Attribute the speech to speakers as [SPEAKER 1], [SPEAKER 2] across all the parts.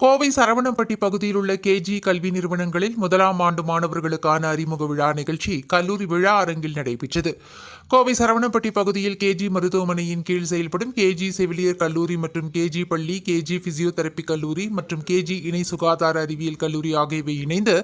[SPEAKER 1] கோவை சரவணம்பட்டி பகுதியில் உள்ள கேஜி கல்வி நிறுவனங்களில் முதலாம் ஆண்டு மாணவர்களுக்கான அறிமுக விழா நிகழ்ச்சி கல்லூரி விழா அரங்கில் நடைபெற்றது. கோவை சரவணம்பட்டி பகுதியில் கேஜி மருத்துவமனையின் கீழ் செயல்படும் கேஜி செவிலியர் கல்லூரி மற்றும் கேஜி பள்ளி, கேஜி பிசியோதெரபி கல்லூரி மற்றும் கேஜி இணை சுகாதார அறிவியல் கல்லூரி ஆகியவை இணைந்து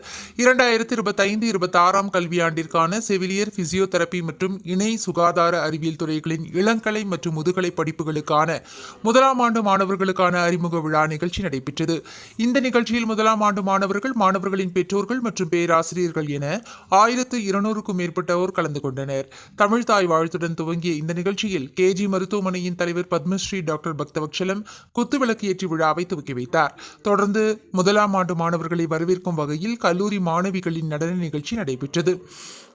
[SPEAKER 1] 2025-26 கல்வியாண்டிற்கான செவிலியர், பிசியோதெரபி மற்றும் இணை சுகாதார அறிவியல் துறைகளின் இளங்கலை மற்றும் முதுகலை படிப்புகளுக்கான முதலாம் ஆண்டு மாணவர்களுக்கான அறிமுக விழா நிகழ்ச்சி நடைபெற்றது. இந்த நிகழ்ச்சியில் முதலாம் ஆண்டு மாணவர்கள், மாணவர்களின் பெற்றோர்கள் மற்றும் பேராசிரியர்கள் என 1200க்கும் மேற்பட்டோர் கலந்து கொண்டனர். தமிழ் தாய் வாழ்த்துடன் துவங்கிய இந்த நிகழ்ச்சியில் கேஜி மருத்துவமனையின் தலைவர் பத்மஸ்ரீ டாக்டர் பக்தவச்சலம் குத்துவிளக்கு ஏற்றி விழாவை துவக்கி வைத்தார். தொடர்ந்து முதலாம் ஆண்டு மாணவர்களை வரவேற்கும் வகையில் கல்லூரி மாணவிகளின் நடன நிகழ்ச்சி நடைபெற்றது.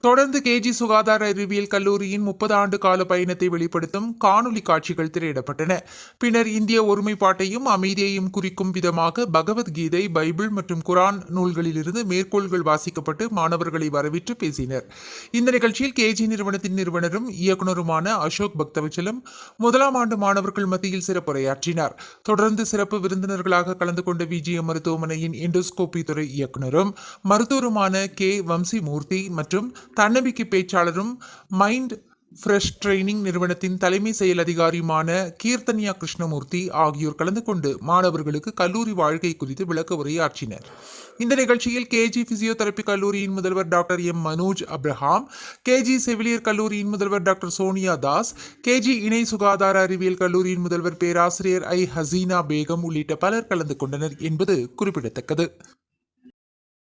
[SPEAKER 1] தொடர்ந்து கேஜி சுகாதார அறிவியல் கல்லூரியின் 30 ஆண்டு கால பயணத்தை வெளிப்படுத்தும் காணொலி காட்சிகள் திரையிடப்பட்டன. பின்னர் இந்திய ஒருமைப்பாட்டையும் அமைதியையும் குறிக்கும் விதமாக பகவத்கீதை, பைபிள் மற்றும் குரான் நூல்களிலிருந்து மேற்கோள்கள் வாசிக்கப்பட்டு மாணவர்களை வரவேற்று பேசினர். இந்த நிகழ்ச்சியில் கேஜி நிறுவனத்தின் நிறுவனரும் இயக்குநருமான அசோக் பக்தவச்சலம் முதலாம் ஆண்டு மாணவர்கள் மத்தியில் சிறப்புரையாற்றினார். தொடர்ந்து சிறப்பு விருந்தினர்களாக கலந்து கொண்ட விஜிஎம் மருத்துவமனையின் எண்டோஸ்கோபி துறை இயக்குநரும் மருத்துவருமான கே வம்சிமூர்த்தி மற்றும் தன்னம்பிக்கை பேச்சாளரும் மைண்ட் ஃப்ரெஷ் ட்ரைனிங் நிறுவனத்தின் தலைமை செயல் அதிகாரியுமான கீர்த்தன்யா கிருஷ்ணமூர்த்தி ஆகியோர் கலந்து கொண்டு மாணவர்களுக்கு கல்லூரி வாழ்க்கை குறித்து விளக்க உரையாற்றினர். இந்த நிகழ்ச்சியில் கேஜி பிசியோதெரபி கல்லூரியின் முதல்வர் doctor M Manoj Abraham, KG செவிலியர் கல்லூரியின் முதல்வர் டாக்டர் சோனியா தாஸ், கேஜி இணை சுகாதார அறிவியல் கல்லூரியின் முதல்வர் பேராசிரியர் ஐ ஹசீனா பேகம் உள்ளிட்ட பலர் கலந்து கொண்டனர் என்பது குறிப்பிடத்தக்கது.